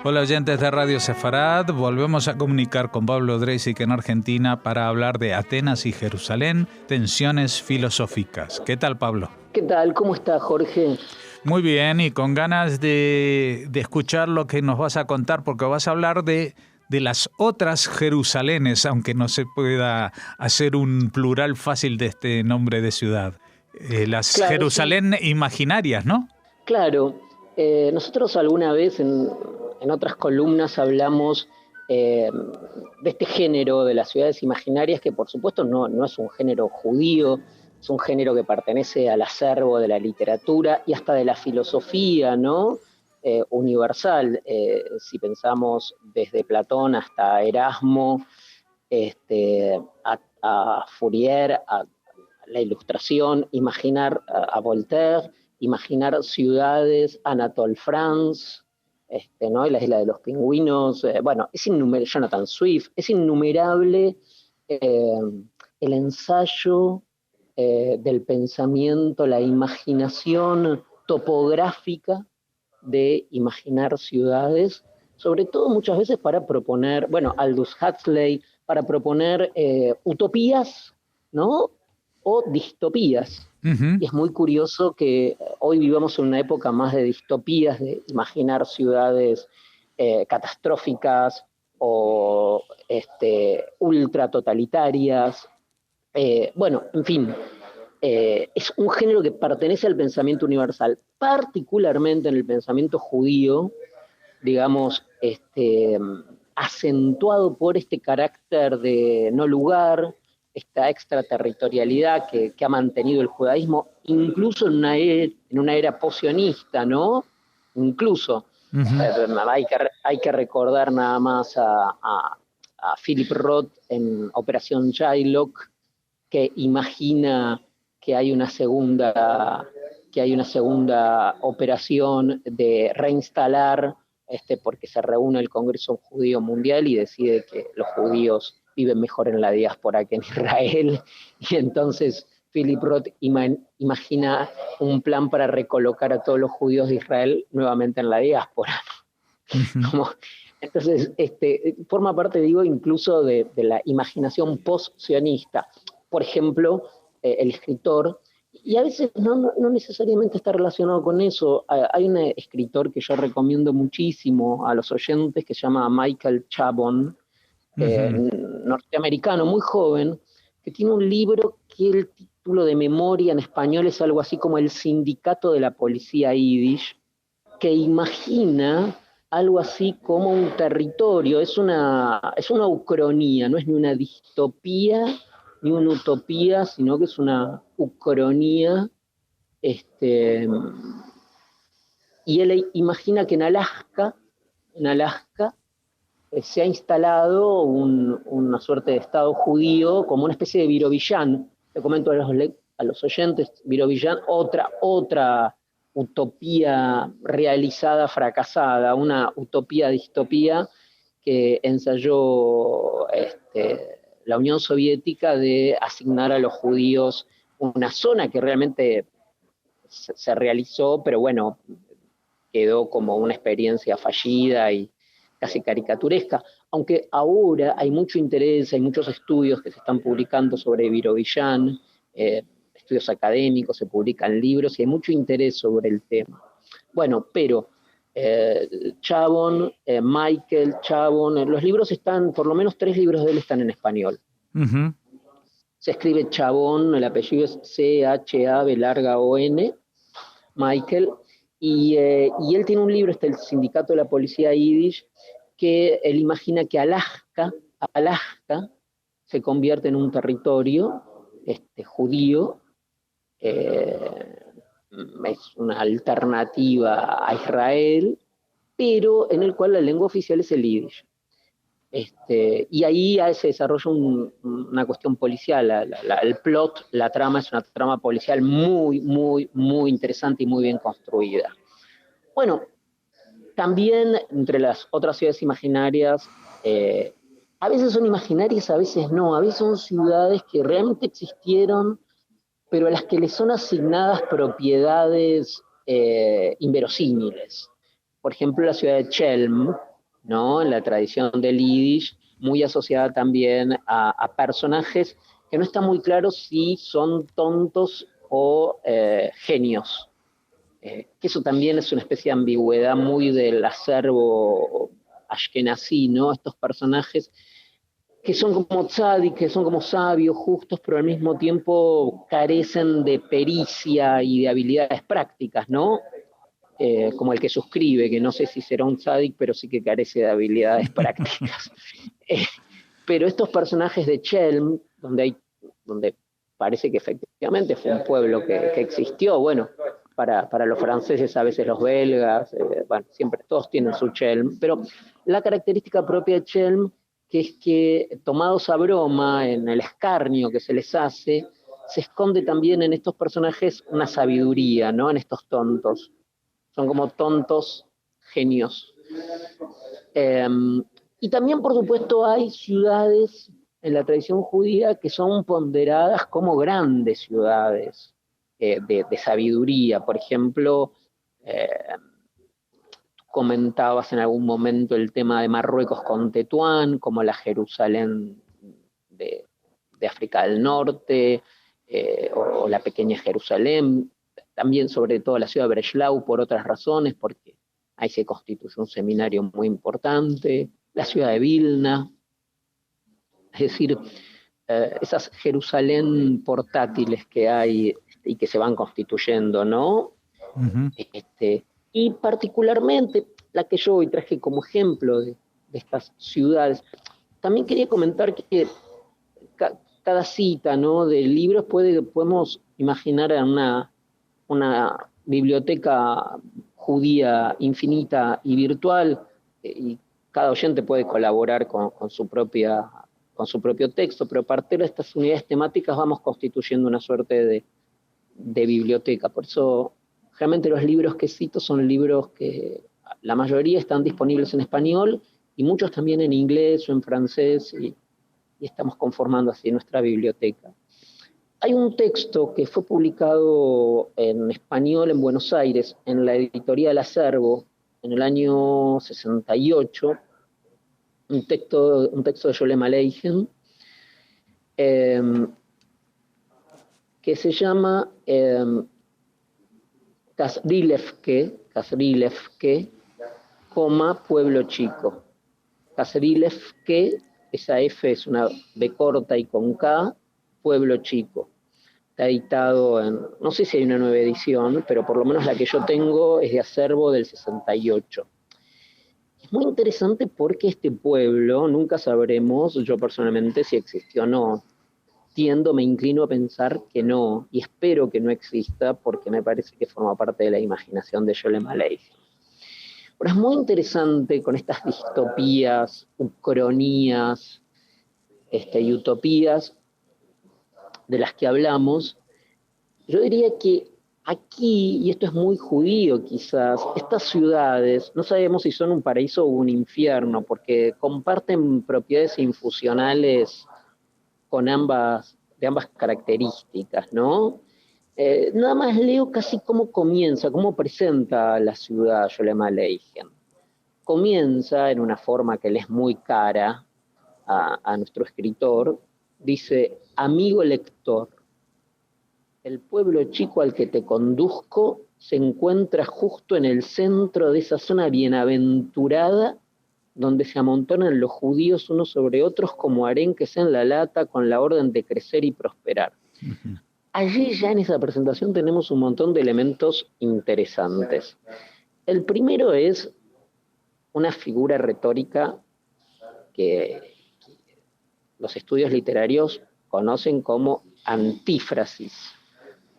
Hola oyentes de Radio Sefarad, volvemos a comunicar con Pablo Dreisig en Argentina para hablar de Atenas y Jerusalén, tensiones filosóficas. ¿Qué tal, Pablo? ¿Qué tal? ¿Cómo está, Jorge? Muy bien, y con ganas de escuchar lo que nos vas a contar, porque vas a hablar de las otras Jerusalenes, aunque no se pueda hacer un plural fácil de este nombre de ciudad. Las Claro, Jerusalén imaginarias, ¿no? Claro, nosotros alguna vez en otras columnas hablamos de este género de las ciudades imaginarias, que por supuesto no es un género judío, es un género que pertenece al acervo de la literatura y hasta de la filosofía, ¿no? Universal. Si pensamos desde Platón hasta Erasmo, a Fourier, a la Ilustración, imaginar a Voltaire, imaginar ciudades, Anatole France, ¿no? Y la isla de los pingüinos, bueno, es innumerable, Jonathan Swift, es innumerable el ensayo del pensamiento, la imaginación topográfica de imaginar ciudades, sobre todo muchas veces para proponer, bueno, Aldous Huxley, para proponer utopías, ¿no? O distopías. Uh-huh. Y es muy curioso que hoy vivamos en una época más de distopías, de imaginar ciudades catastróficas o ultra totalitarias. Bueno, en fin, es un género que pertenece al pensamiento universal, particularmente en el pensamiento judío, digamos, acentuado por este carácter de no lugar, esta extraterritorialidad que ha mantenido el judaísmo, incluso en una era posionista, ¿no? Incluso. Uh-huh. Hay que recordar nada más a Philip Roth en Operación Shylock, que imagina que hay una segunda operación de reinstalar, porque se reúne el Congreso Judío Mundial y decide que los judíos viven mejor en la diáspora que en Israel, y entonces Philip Roth imagina un plan para recolocar a todos los judíos de Israel nuevamente en la diáspora. Uh-huh. Entonces, forma parte, digo, incluso de la imaginación post-sionista. Por ejemplo, el escritor, y a veces no necesariamente está relacionado con eso. Hay un escritor que yo recomiendo muchísimo a los oyentes que se llama Michael Chabon, uh-huh, norteamericano, muy joven, que tiene un libro que el título de memoria en español es algo así como El Sindicato de la Policía Yiddish, que imagina algo así como un territorio, es una ucronía, no es ni una distopía ni una utopía, sino que es una ucronía, y él imagina que en Alaska se ha instalado una suerte de estado judío, como una especie de Virovillán. Le comento a los oyentes, Virovillán, otra utopía realizada, fracasada, una utopía distopía que ensayó la Unión Soviética de asignar a los judíos una zona que realmente se realizó, pero bueno, quedó como una experiencia fallida y casi caricaturesca, aunque ahora hay mucho interés, hay muchos estudios que se están publicando sobre Virovillán, estudios académicos, se publican libros y hay mucho interés sobre el tema. Bueno, pero Chabon, Michael Chabon, los libros están, por lo menos 3 libros de él están en español. Uh-huh. Se escribe Chabon, el apellido es C-H-A-B-O-N, Michael, y él tiene un libro, el Sindicato de la Policía Yiddish, que él imagina que Alaska se convierte en un territorio judío, es una alternativa a Israel, pero en el cual la lengua oficial es el Yiddish. Y ahí se desarrolla una cuestión policial, el plot, la trama es una trama policial muy, muy, muy interesante y muy bien construida. Bueno, también entre las otras ciudades imaginarias a veces son imaginarias, a veces no, a veces son ciudades que realmente existieron, pero a las que les son asignadas propiedades inverosímiles. Por ejemplo, la ciudad de Chelm, ¿no? En la tradición del Yiddish, muy asociada también a personajes que no está muy claro si son tontos o genios. Que eso también es una especie de ambigüedad muy del acervo ashkenazí, ¿no? Estos personajes que son como tzadik, que son como sabios, justos, pero al mismo tiempo carecen de pericia y de habilidades prácticas, ¿no? Como el que suscribe, que no sé si será un tzadik, pero sí que carece de habilidades prácticas. Eh, pero estos personajes de Chelm, donde parece que efectivamente fue un pueblo que existió, bueno, para los franceses, a veces los belgas, bueno, siempre todos tienen su Chelm, pero la característica propia de Chelm, que es que tomados a broma en el escarnio que se les hace, se esconde también en estos personajes una sabiduría, ¿no? En estos tontos. Son como tontos genios. Eh, y también, por supuesto, hay ciudades en la tradición judía que son ponderadas como grandes ciudades de sabiduría. Por ejemplo, eh, comentabas en algún momento el tema de Marruecos con Tetuán, como la Jerusalén de, de África del Norte, o la pequeña Jerusalén, también sobre todo la ciudad de Breslau por otras razones, porque ahí se constituyó un seminario muy importante, la ciudad de Vilna, es decir, esas Jerusalén portátiles que hay y que se van constituyendo, ¿no? Ujú. Y particularmente la que yo hoy traje como ejemplo de estas ciudades. También quería comentar que cada cita, ¿no? De libros podemos imaginar una biblioteca judía infinita y virtual, y cada oyente puede colaborar con su propio texto, pero a partir de estas unidades temáticas vamos constituyendo una suerte de biblioteca. Por eso, realmente los libros que cito son libros que la mayoría están disponibles en español y muchos también en inglés o en francés, y estamos conformando así nuestra biblioteca. Hay un texto que fue publicado en español en Buenos Aires, en la editorial Acervo, en el año 68, un texto de Sholem Aleichem, eh, que se llama Kasrilevke, Pueblo Chico. Kasrilevke, esa F es una B corta y con K, Pueblo Chico. Está editado en, no sé si hay una nueva edición, pero por lo menos la que yo tengo es de Acervo del 68. Es muy interesante porque este pueblo, nunca sabremos, yo personalmente, si existió o no. Me inclino a pensar que no, y espero que no exista, porque me parece que forma parte de la imaginación de Sholem Aleichem. Pero es muy interesante con estas distopías, ucronías, y utopías de las que hablamos. Yo diría que aquí, y esto es muy judío quizás, estas ciudades, no sabemos si son un paraíso o un infierno, porque comparten propiedades infusionales con de ambas características, ¿no? Nada más leo casi cómo comienza, cómo presenta la ciudad Sholem Aleichem. Comienza en una forma que le es muy cara a nuestro escritor, dice: amigo lector, el pueblo chico al que te conduzco se encuentra justo en el centro de esa zona bienaventurada donde se amontonan los judíos unos sobre otros como arenques en la lata con la orden de crecer y prosperar. Uh-huh. Allí ya en esa presentación tenemos un montón de elementos interesantes. El primero es una figura retórica que los estudios literarios conocen como antífrasis,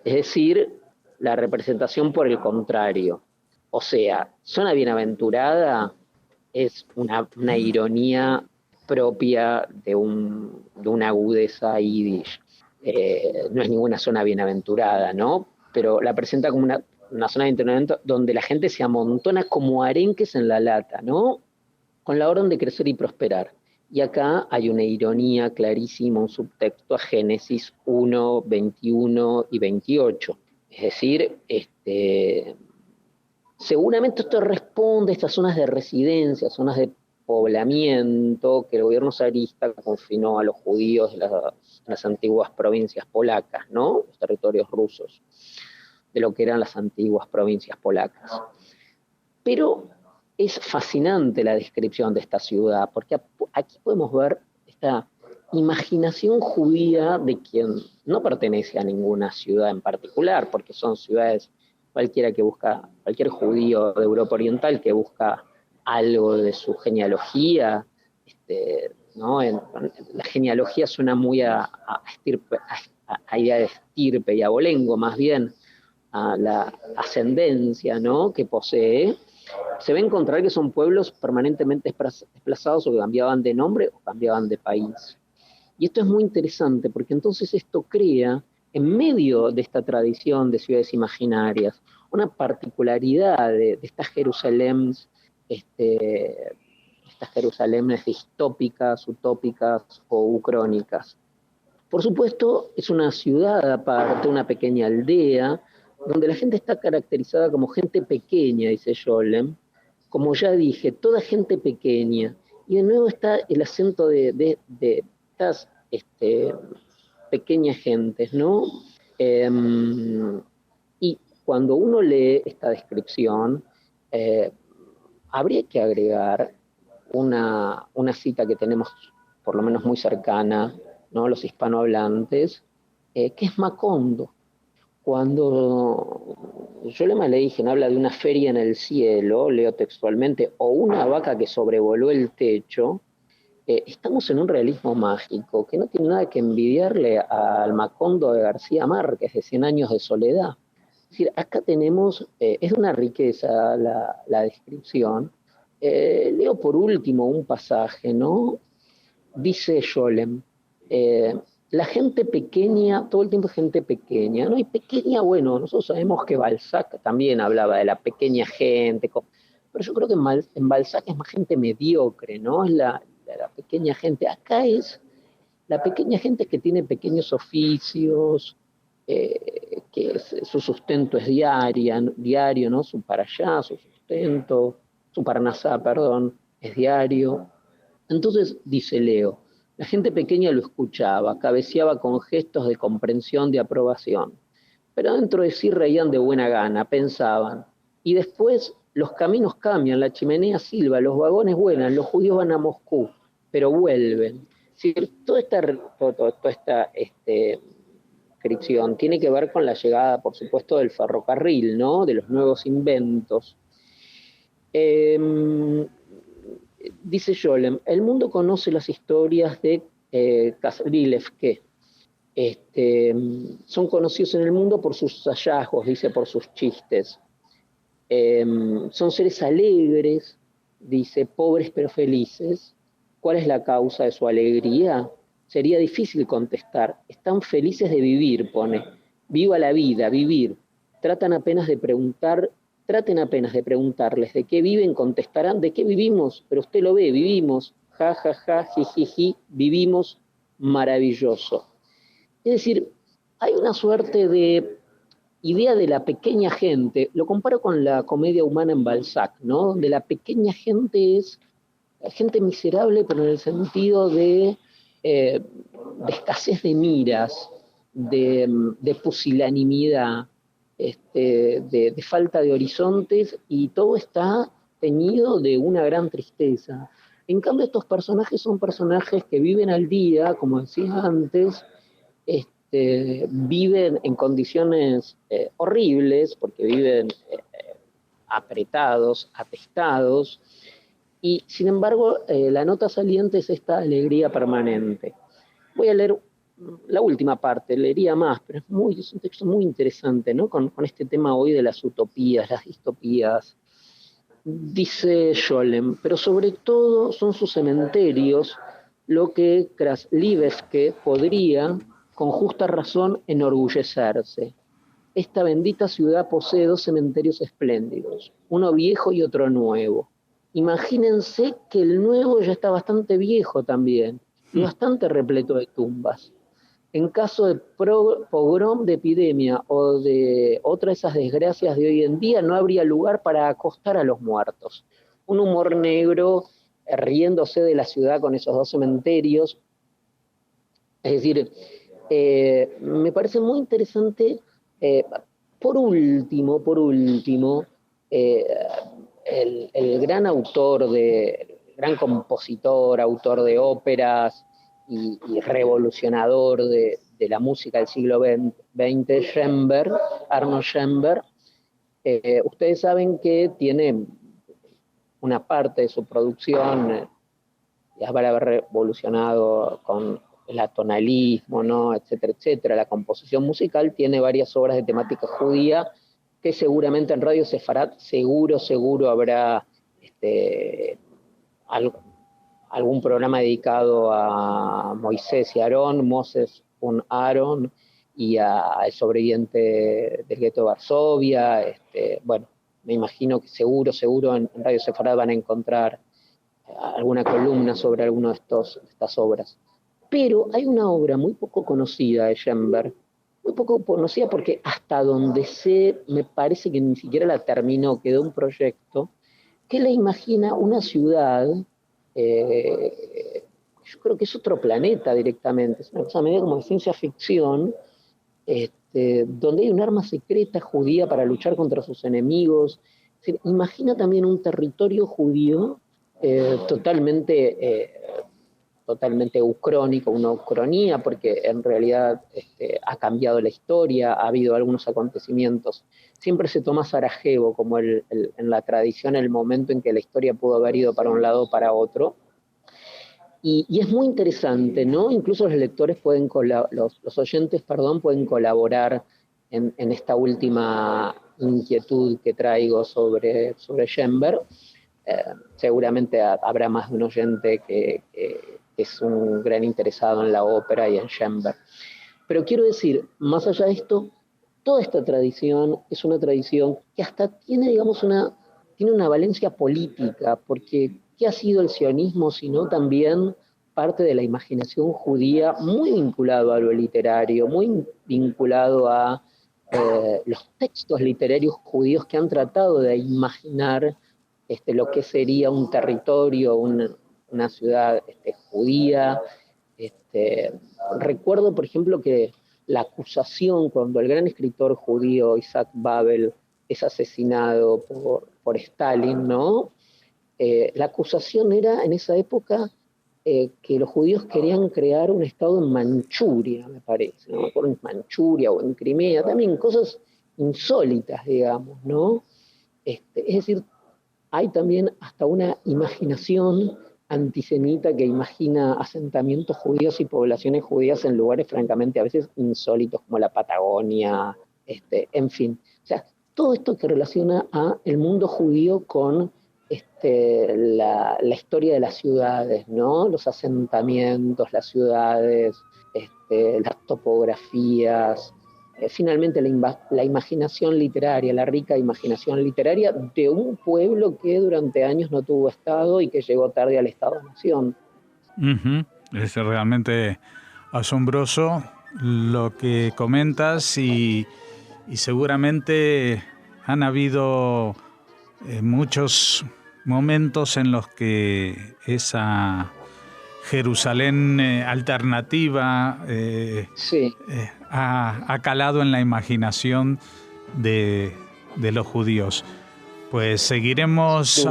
es decir, la representación por el contrario. O sea, zona bienaventurada es una ironía propia de una agudeza yiddish. No es ninguna zona bienaventurada, ¿no? Pero la presenta como una zona de entrenamiento donde la gente se amontona como arenques en la lata, ¿no? Con la orden de crecer y prosperar. Y acá hay una ironía clarísima, un subtexto a Génesis 1, 21 y 28. Es decir, seguramente esto responde a estas zonas de residencia, zonas de poblamiento que el gobierno zarista confinó a los judíos de las antiguas provincias polacas, ¿no? Los territorios rusos, de lo que eran las antiguas provincias polacas. Pero es fascinante la descripción de esta ciudad, porque aquí podemos ver esta imaginación judía de quien no pertenece a ninguna ciudad en particular, porque son ciudades, cualquier judío de Europa Oriental que busca algo de su genealogía, ¿no? La genealogía suena muy a idea de estirpe y abolengo, más bien a la ascendencia, ¿no?, que posee. Se va a encontrar que son pueblos permanentemente desplazados o que cambiaban de nombre o cambiaban de país. Y esto es muy interesante porque entonces esto crea, en medio de esta tradición de ciudades imaginarias, una particularidad de estas Jerusalemes, estas Jerusalemes distópicas, utópicas o ucrónicas. Por supuesto, es una ciudad aparte, una pequeña aldea, donde la gente está caracterizada como gente pequeña, dice Scholem. Como ya dije, toda gente pequeña. Y de nuevo está el acento de estas pequeñas gentes, ¿no? Y cuando uno lee esta descripción, habría que agregar una cita que tenemos por lo menos muy cercana, ¿no?, los hispanohablantes, que es Macondo. Cuando Scholem Aleichem habla de una feria en el cielo, leo textualmente, o una vaca que sobrevoló el techo, estamos en un realismo mágico que no tiene nada que envidiarle al Macondo de García Márquez, de 100 años de soledad. Es decir, acá tenemos, es una riqueza la descripción. Leo por último un pasaje, ¿no? Dice Scholem, la gente pequeña, todo el tiempo es gente pequeña, ¿no? Y pequeña, bueno, nosotros sabemos que Balzac también hablaba de la pequeña gente, pero yo creo que en Balzac es más gente mediocre, ¿no? Es la pequeña gente. Acá es la pequeña gente que tiene pequeños oficios, su sustento es diario, ¿no? Su parashá, su sustento, su parnasá, perdón, es diario. Entonces, dice Leo, la gente pequeña lo escuchaba, cabeceaba con gestos de comprensión, de aprobación. Pero dentro de sí reían de buena gana, pensaban. Y después los caminos cambian, la chimenea silba, los vagones vuelan, los judíos van a Moscú, pero vuelven. Es decir, toda esta descripción tiene que ver con la llegada, por supuesto, del ferrocarril, ¿no?, de los nuevos inventos. Dice Scholem, el mundo conoce las historias de Kazrilevke. Son conocidos en el mundo por sus hallazgos, dice, por sus chistes. Son seres alegres, dice, pobres pero felices. ¿Cuál es la causa de su alegría? Sería difícil contestar. Están felices de vivir, pone. Viva la vida, vivir. Traten apenas de preguntarles de qué viven, contestarán de qué vivimos, pero usted lo ve, vivimos, ja, ja, ja, jijiji, vivimos, maravilloso. Es decir, hay una suerte de idea de la pequeña gente, lo comparo con la comedia humana en Balzac, ¿no?, donde la pequeña gente es gente miserable, pero en el sentido de escasez de miras, de pusilanimidad, de falta de horizontes, y todo está teñido de una gran tristeza. En cambio, estos personajes son personajes que viven al día, como decía antes, viven en condiciones horribles, porque viven apretados, atestados, y sin embargo la nota saliente es esta alegría permanente. Voy a leer la última parte, leería más, pero es un texto muy interesante, ¿no?, con este tema hoy de las utopías, las distopías. Dice Scholem, pero sobre todo son sus cementerios lo que Kraslibeske podría, con justa razón, enorgullecerse. Esta bendita ciudad posee 2 cementerios espléndidos, uno viejo y otro nuevo. Imagínense que el nuevo ya está bastante viejo también y bastante repleto de tumbas. En caso de pogrom, de epidemia o de otra de esas desgracias de hoy en día, no habría lugar para acostar a los muertos. Un humor negro riéndose de la ciudad con esos 2 cementerios. Es decir, me parece muy interesante. Por último, eh, el gran autor, gran compositor, autor de óperas y revolucionador de la música del siglo XX, Schoenberg, Arnold Schoenberg, ustedes saben que tiene una parte de su producción, ya para haber revolucionado con el atonalismo, ¿no? Etcétera, etcétera. La composición musical tiene varias obras de temática judía que seguramente en Radio Sefarad seguro habrá algún programa dedicado a Moisés y Aarón, Moses un Aarón, y al sobreviviente del gueto de Varsovia. Bueno, me imagino que seguro en Radio Sefarad van a encontrar alguna columna sobre alguna de estas obras. Pero hay una obra muy poco conocida de Schoenberg, muy poco conocida porque hasta donde sé, me parece que ni siquiera la terminó, quedó un proyecto, que le imagina una ciudad, yo creo que es otro planeta directamente, es una cosa medio como de ciencia ficción, donde hay un arma secreta judía para luchar contra sus enemigos. Es decir, imagina también un territorio judío totalmente ucrónico, una ucronía, porque en realidad ha cambiado la historia, ha habido algunos acontecimientos. Siempre se toma Sarajevo como en la tradición el momento en que la historia pudo haber ido para un lado o para otro. Y es muy interesante, ¿no? Incluso los lectores los oyentes, pueden colaborar en esta última inquietud que traigo sobre Schoenberg. Seguramente habrá más de un oyente que es un gran interesado en la ópera y en Schoenberg. Pero quiero decir, más allá de esto, toda esta tradición es una tradición que hasta tiene, digamos, tiene una valencia política, porque ¿qué ha sido el sionismo sino también parte de la imaginación judía, muy vinculado a lo literario, muy vinculado a los textos literarios judíos que han tratado de imaginar lo que sería un territorio, una ciudad judía. Recuerdo, por ejemplo, que la acusación cuando el gran escritor judío Isaac Babel es asesinado por Stalin, ¿no? La acusación era en esa época que los judíos querían crear un estado en Manchuria, me parece, ¿no? En Manchuria o en Crimea, también cosas insólitas, digamos, ¿no? Es decir, hay también hasta una imaginación antisemita que imagina asentamientos judíos y poblaciones judías en lugares francamente a veces insólitos como la Patagonia, en fin. O sea, todo esto que relaciona a el mundo judío con la historia de las ciudades, ¿no? Los asentamientos, las ciudades, las topografías, finalmente la imaginación literaria, la rica imaginación literaria de un pueblo que durante años no tuvo Estado y que llegó tarde al Estado-Nación. Uh-huh. Es realmente asombroso lo que comentas y seguramente han habido muchos momentos en los que esa Jerusalén alternativa sí. Ha calado en la imaginación de los judíos. Pues seguiremos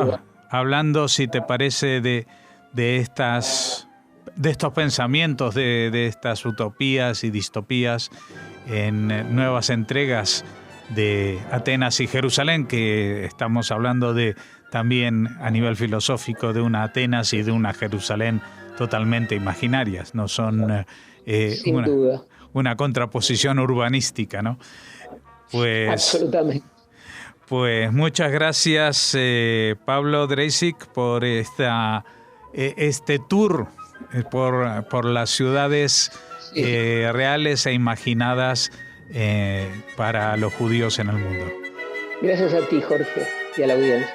hablando, si te parece, de estos pensamientos, de estas utopías y distopías en nuevas entregas de Atenas y Jerusalén, que estamos hablando de también a nivel filosófico de una Atenas y de una Jerusalén totalmente imaginarias, no son sin duda una contraposición urbanística, ¿no? Pues absolutamente. Pues muchas gracias, Pablo Dreisig, por este tour por las ciudades reales e imaginadas para los judíos en el mundo. Gracias a ti, Jorge, y a la audiencia.